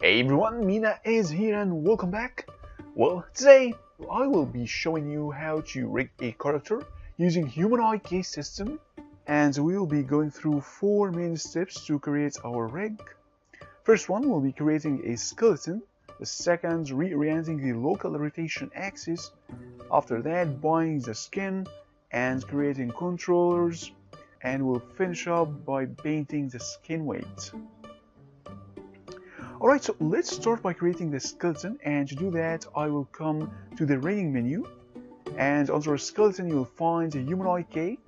Hey everyone, Mina is here and welcome back. Well, today I will be showing you how to rig a character using humanoid case system, and we will be going through 4 main steps to create our rig. First one will be creating a skeleton, the second reorienting the local rotation axis, after that buying the skin and creating controllers, and we'll finish up by painting the skin weight. Alright, so let's start by creating the skeleton, and to do that I will come to the rigging menu, and under skeleton you will find a humanoid K.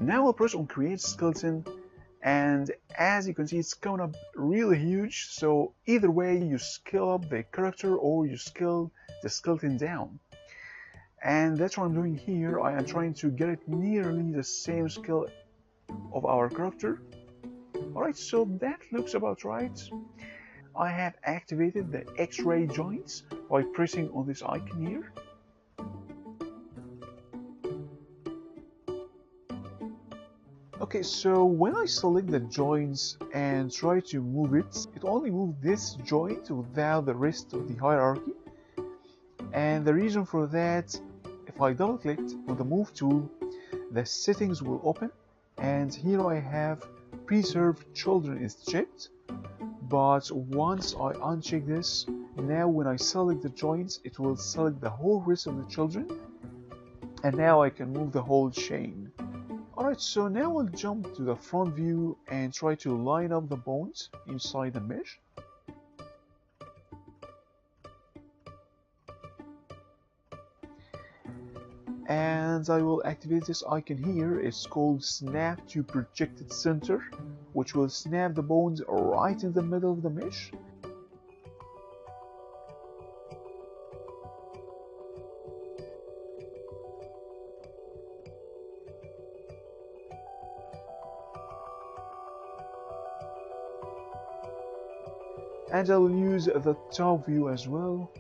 Now I'll press on create skeleton, and as you can see it's coming up really huge, so either way you scale up the character or you scale the skeleton down. And that's what I'm doing here. I am trying to get it nearly the same scale of our character. Alright, so that looks about right. I have activated the X-ray joints by pressing on this icon here. Okay, so when I select the joints and try to move it, it only moves this joint without the rest of the hierarchy. And the reason for that, if I double click on the move tool, the settings will open, and here I have preserve children is checked, but once I uncheck this, now when I select the joints it will select the whole rest of the children, and now I can move the whole chain. Alright, so now I'll jump to the front view and try to line up the bones inside the mesh. And I will activate this icon here. It's called snap to projected center, which will snap the bones right in the middle of the mesh. And I will use the top view as well.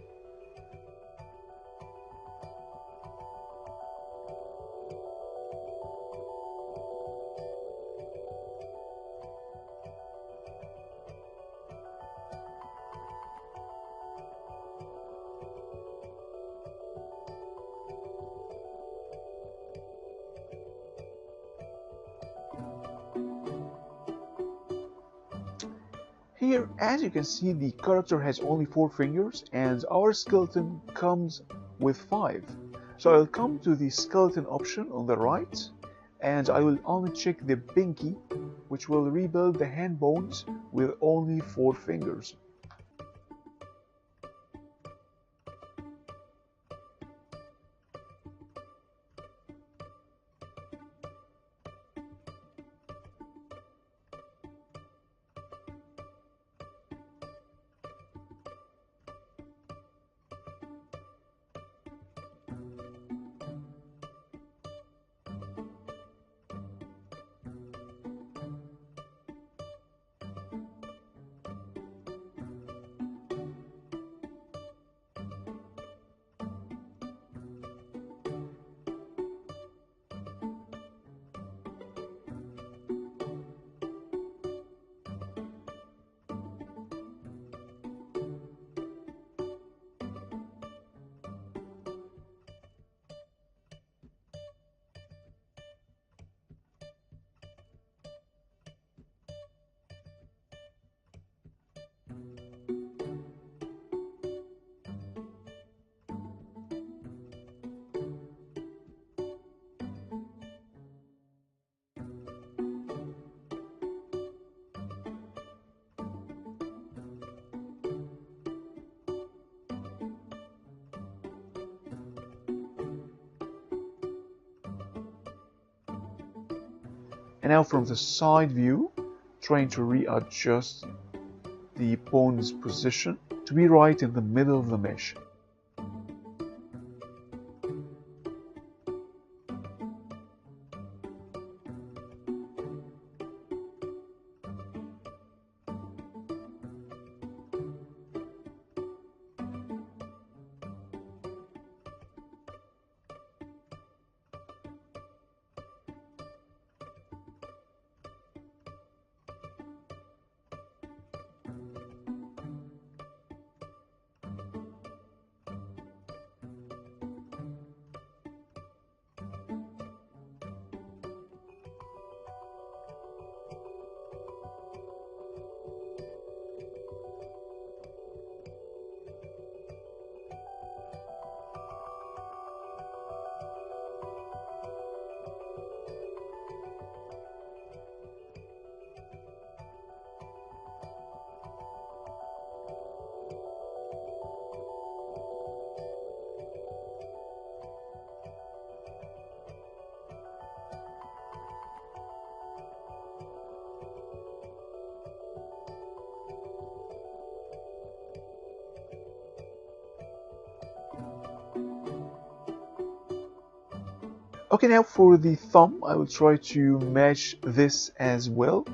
Here, as you can see, the character has only 4 fingers and our skeleton comes with 5. So I'll come to the skeleton option on the right, and I will only check the pinky, which will rebuild the hand bones with only 4 fingers. And now from the side view, trying to readjust the bone's position to be right in the middle of the mesh. Okay, now for the thumb, I will try to match this as well.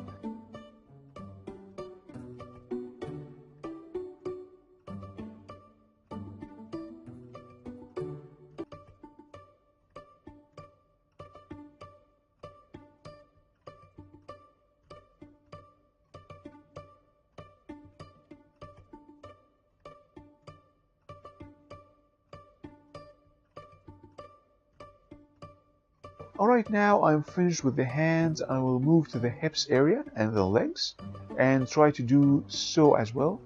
Alright, now I'm finished with the hands. I will move to the hips area and the legs and try to do so as well.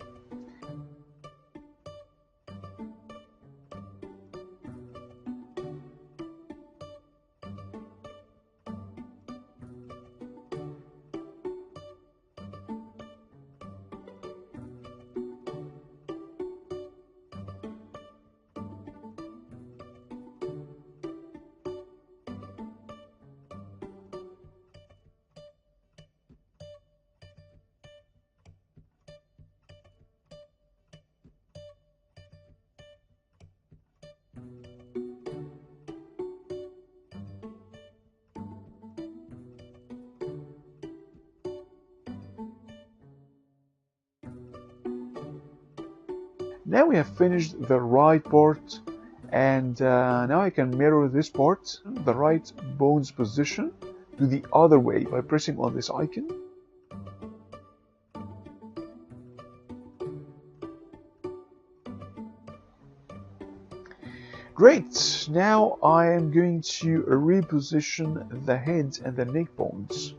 Now we have finished the right part, and now I can mirror this part, the right bone's position, to the other way by pressing on this icon. Great! Now I am going to reposition the head and the neck bones.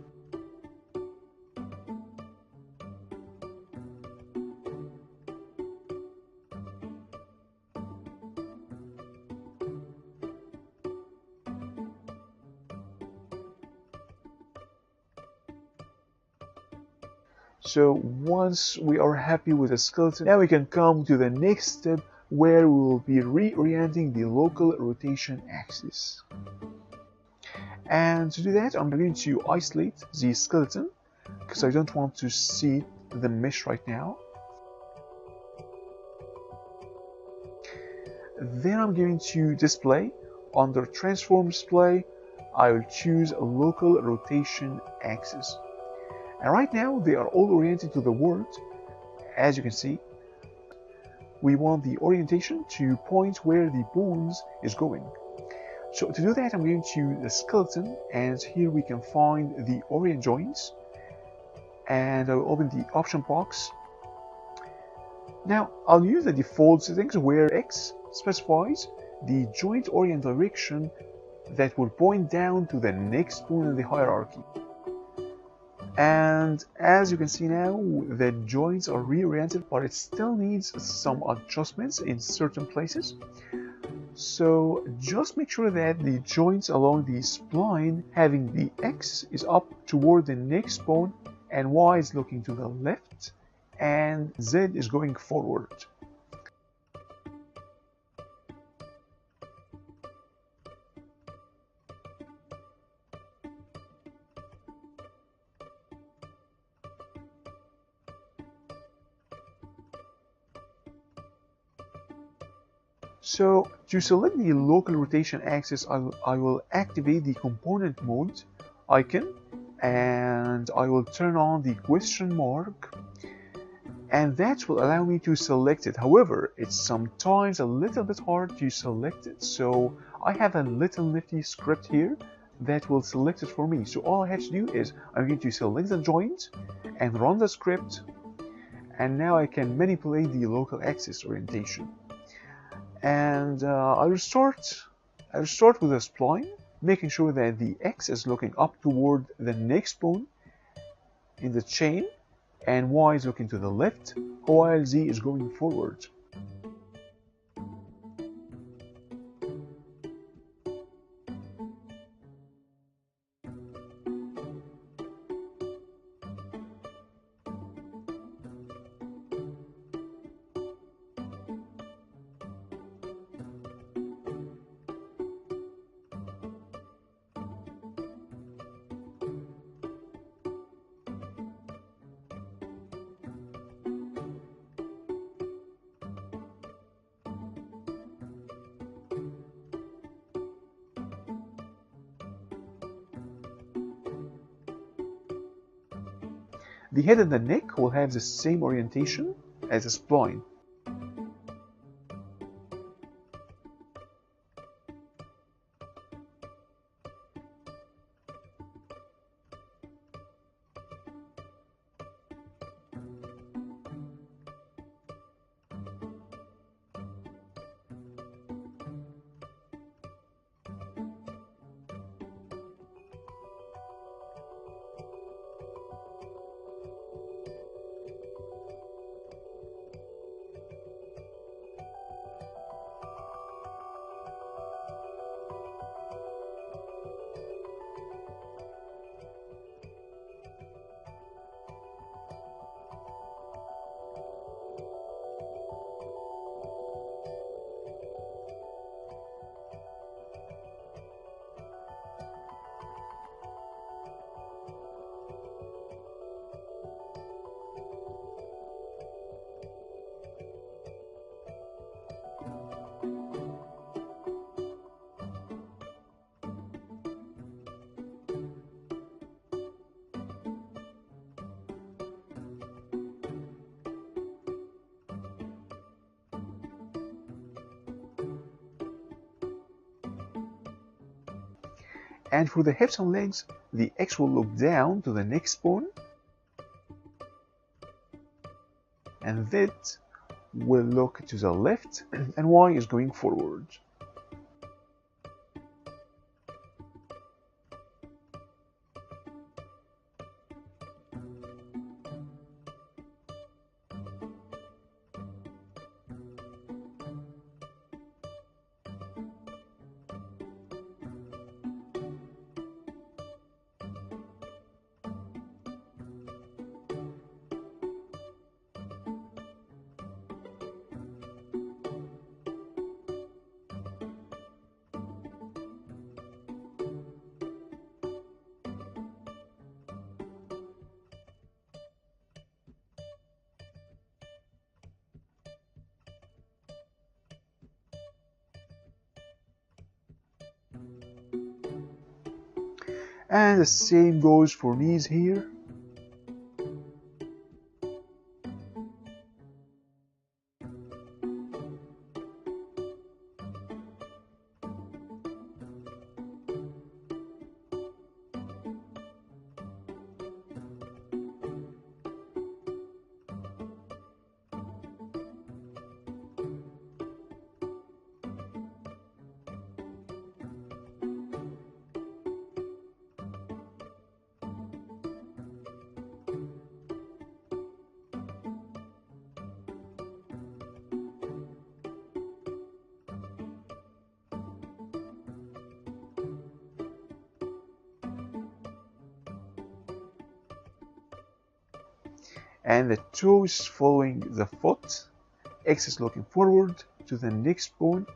So once we are happy with the skeleton, now we can come to the next step where we will be reorienting the local rotation axis. And to do that, I'm going to isolate the skeleton because I don't want to see the mesh right now. Then I'm going to display. Under transform display, I will choose a local rotation axis. And right now they are all oriented to the word. As you can see, we want the orientation to point where the bones is going. So to do that, I'm going to the skeleton, and here we can find the orient joints, and I will open the option box. Now I'll use the default settings where X specifies the joint orient direction that will point down to the next bone in the hierarchy. And as you can see now, the joints are reoriented, but it still needs some adjustments in certain places. So just make sure that the joints along the spline having the X is up toward the next bone, and Y is looking to the left, and Z is going forward. So to select the local rotation axis, I will activate the component mode icon, and I will turn on the question mark, and that will allow me to select it. However, it's sometimes a little bit hard to select it, so I have a little nifty script here that will select it for me. So all I have to do is I'm going to select the joint and run the script, and now I can manipulate the local axis orientation. And I will start with a spline, making sure that the X is looking up toward the next bone in the chain, and Y is looking to the left, while Z is going forward. The head and the neck will have the same orientation as a spline. And for the hips and legs, the X will look down to the next bone, and Z will look to the left, and Y is going forward. And the same goes for knees here. And the toes following the foot, X is looking forward to the next bone.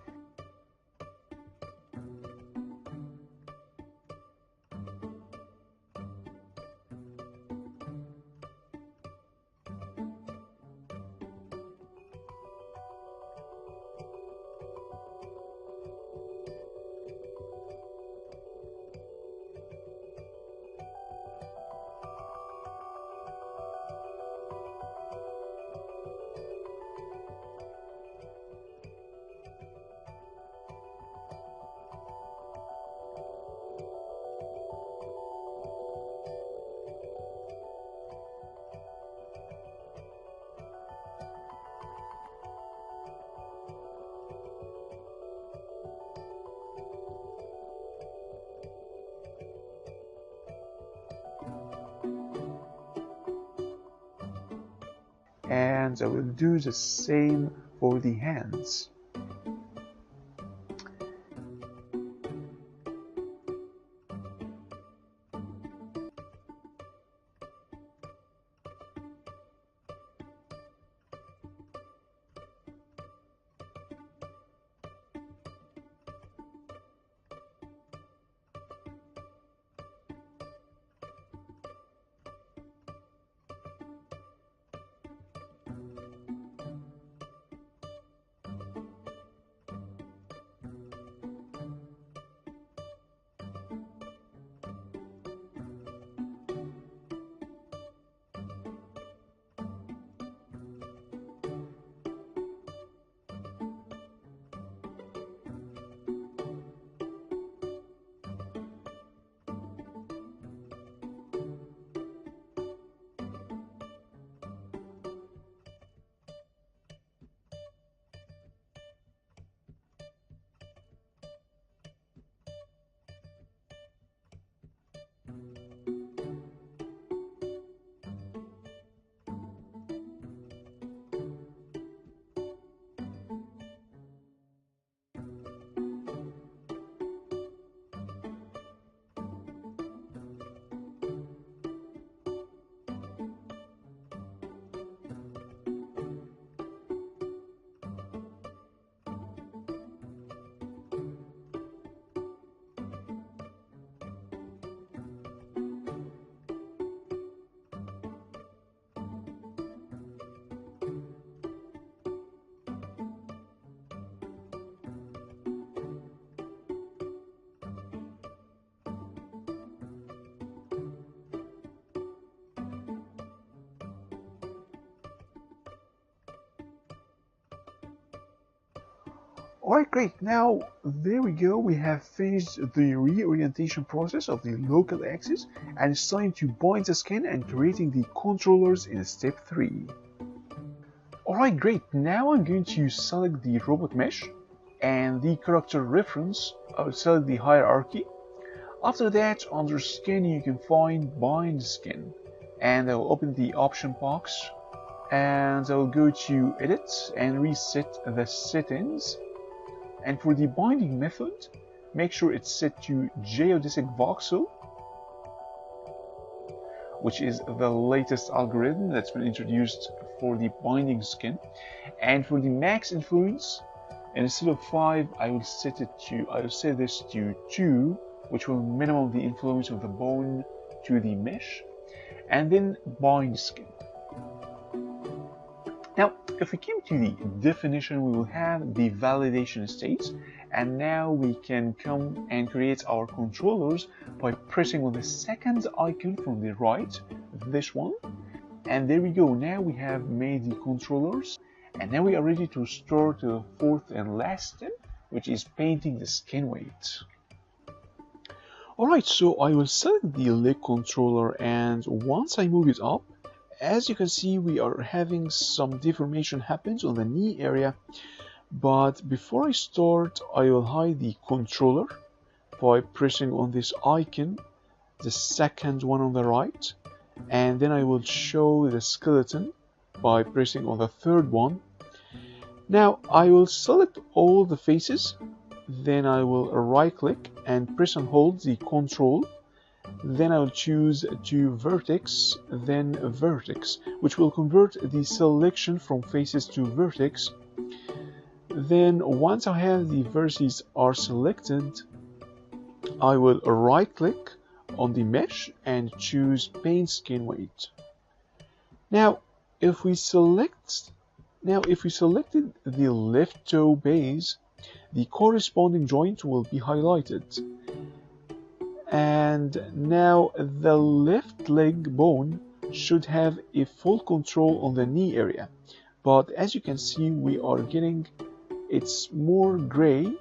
And I will do the same for the hands. Alright, great. Now, there we go. We have finished the reorientation process of the local axis, and it's time to bind the skin and creating the controllers in step 3. Alright, great. Now I'm going to select the robot mesh and the character reference. I'll select the hierarchy. After that, under skin, you can find bind skin, and I'll open the option box, and I'll go to edit and reset the settings. And for the binding method, make sure it's set to geodesic voxel, which is the latest algorithm that's been introduced for the binding skin. And for the max influence, instead of 5, I will set this to 2, which will minimum the influence of the bone to the mesh, and then bind skin. Now, if we came to the definition, we will have the validation states, and now we can come and create our controllers by pressing on the second icon from the right, this one, and there we go. Now we have made the controllers, and now we are ready to start the fourth and last step, which is painting the skin weight. Alright, so I will select the leg controller, and once I move it up, as you can see, we are having some deformation happens on the knee area. But before I start, I will hide the controller by pressing on this icon, the second one on the right, and then I will show the skeleton by pressing on the third one. Now I will select all the faces, then I will right click and press and hold the control. Then I will choose to vertex, then vertex, which will convert the selection from faces to vertex. Then once I have the vertices are selected, I will right click on the mesh and choose paint skin weight. Now if we selected the left toe base, the corresponding joint will be highlighted. And now the left leg bone should have a full control on the knee area, but as you can see, we are getting it's more gray,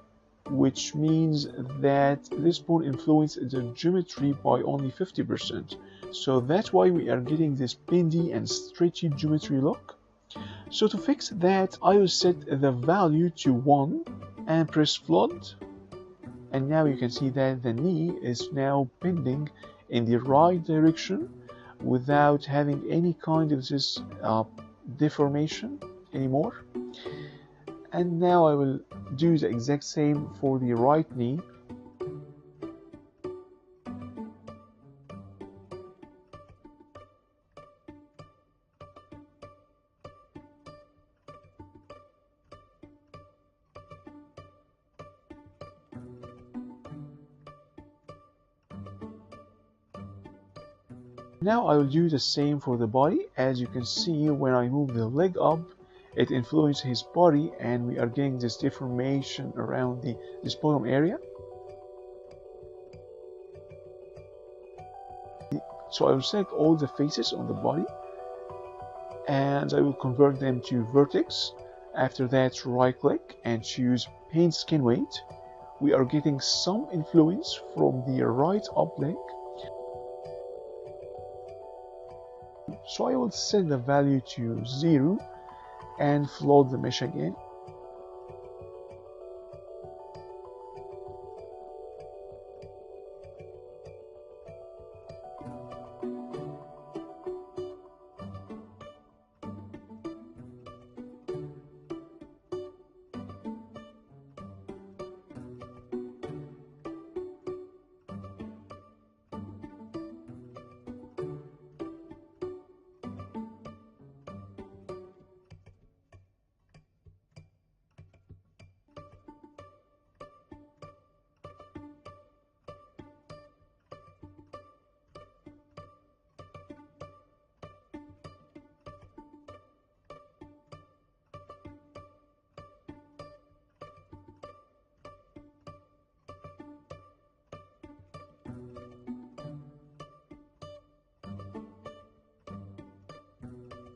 which means that this bone influences the geometry by only 50%. So that's why we are getting this bendy and stretchy geometry look. So to fix that, I will set the value to 1 and press flood. And now you can see that the knee is now bending in the right direction without having any kind of this deformation anymore. And now I will do the exact same for the right knee. Now I will do the same for the body. As you can see, when I move the leg up, it influences his body and we are getting this deformation around this bottom area. So I will select all the faces on the body and I will convert them to vertex. After that, right click and choose paint skin weight. We are getting some influence from the right up leg. So I will set the value to 0 and float the mesh again.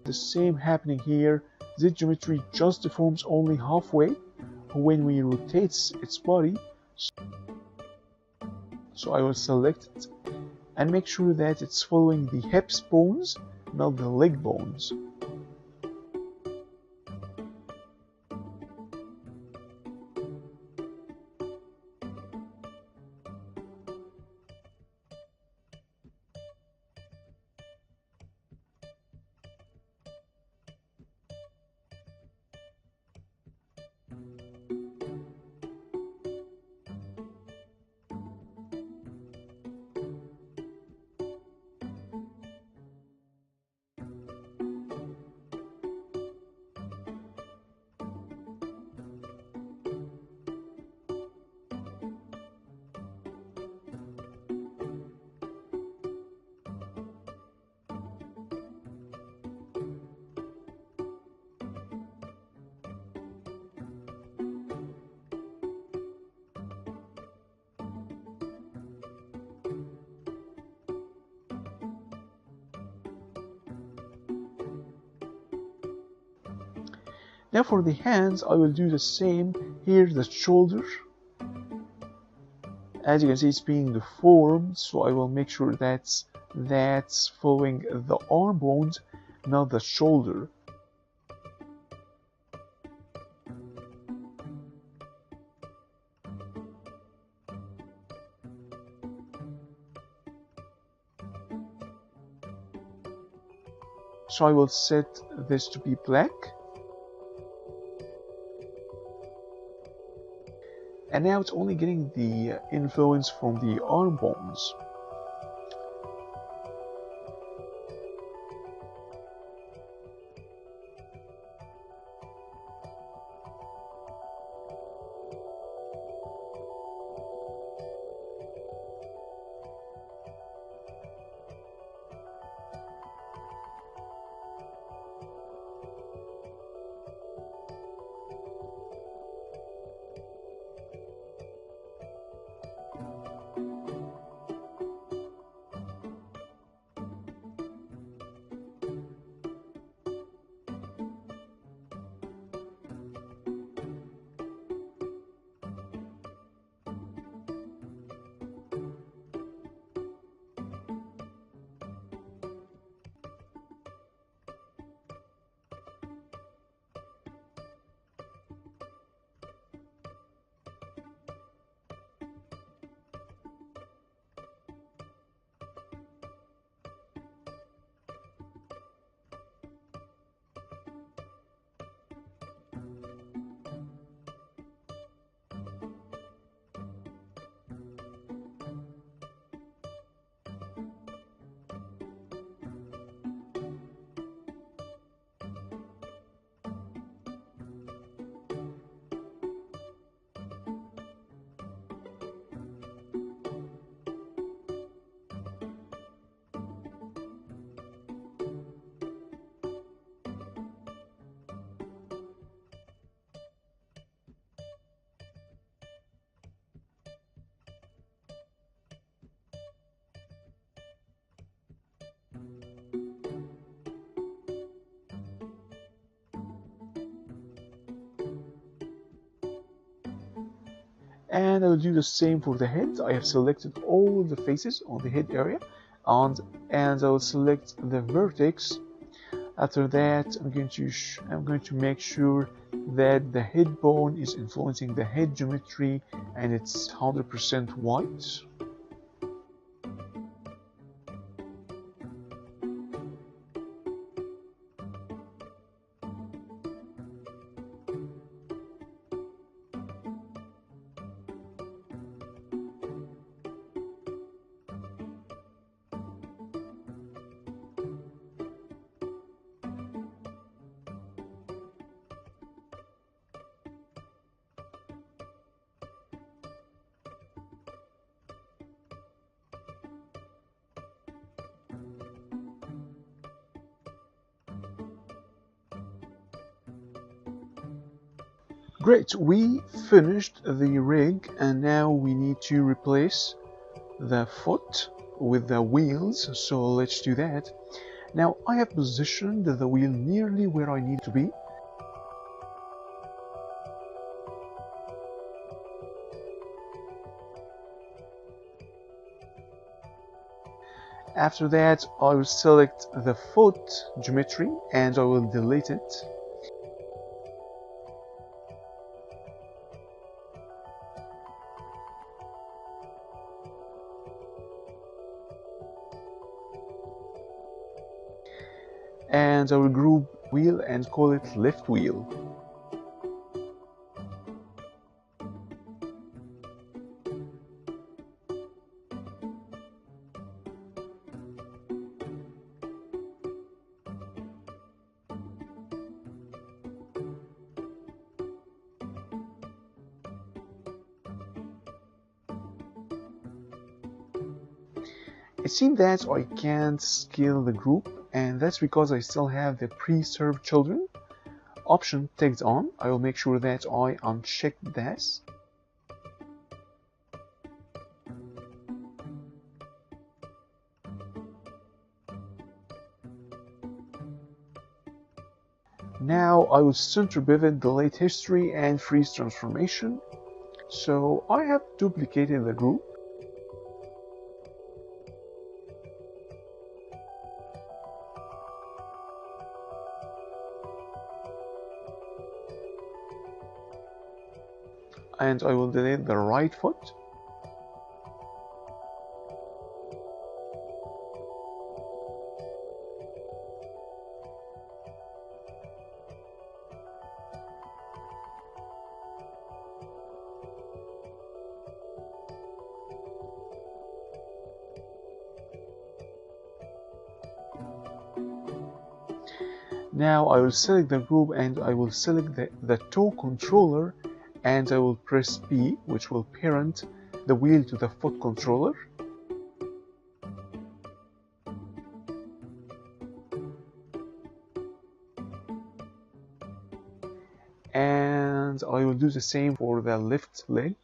The same happening here. The geometry just deforms only halfway, when we rotate its body. So I will select it and make sure that it's following the hips bones, not the leg bones. Now for the hands, I will do the same. Here's the shoulder. As you can see, it's being deformed, so I will make sure that's following the arm bones, not the shoulder. So I will set this to be black. And now it's only getting the influence from the arm bones. And I'll do the same for the head. I have selected all the faces on the head area, and I'll select the vertex. After that, I'm going to make sure that the head bone is influencing the head geometry, and it's 100% white. Great, we finished the rig, and now we need to replace the foot with the wheels, so let's do that. Now I have positioned the wheel nearly where I need to be. After that, I will select the foot geometry and I will delete it. And I will group wheel and call it left wheel. It seems that I can't scale the group, and that's because I still have the pre-served children option ticked on. I will make sure that I uncheck this. Now I will center pivot, delete history, and freeze transformation. So I have duplicated the group. And I will delete the right foot. Now I will select the group and I will select the toe controller, and I will press P, which will parent the wheel to the foot controller. And I will do the same for the left leg.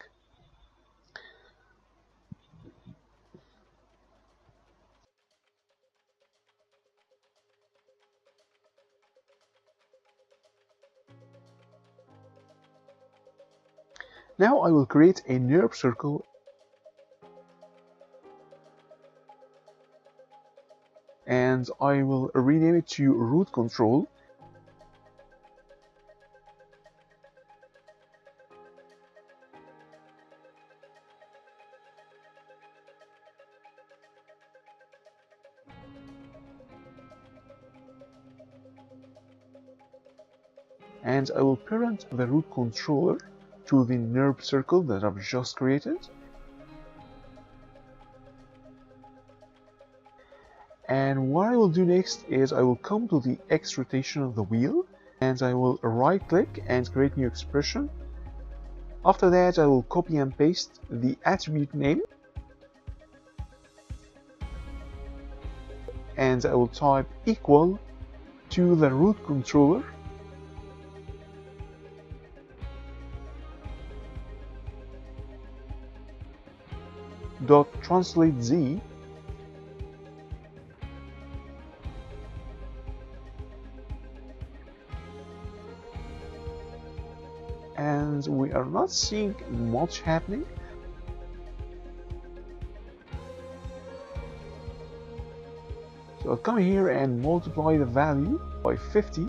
Now I will create a NURB circle and I will rename it to root control. And I will parent the root controller to the NURB circle that I've just created. And what I will do next is I will come to the X rotation of the wheel and I will right click and create new expression. After that I will copy and paste the attribute name and I will type equal to the root controller dot translate z and we are not seeing much happening. So I'll come here and multiply the value by 50.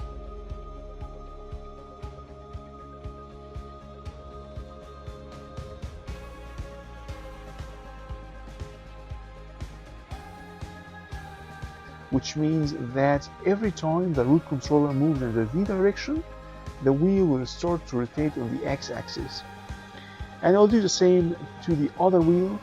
Which means that every time the root controller moves in the Z direction, the wheel will start to rotate on the X axis. And I'll do the same to the other wheel.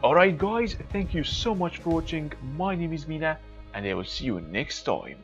Alright guys, thank you so much for watching. My name is Mina and I will see you next time.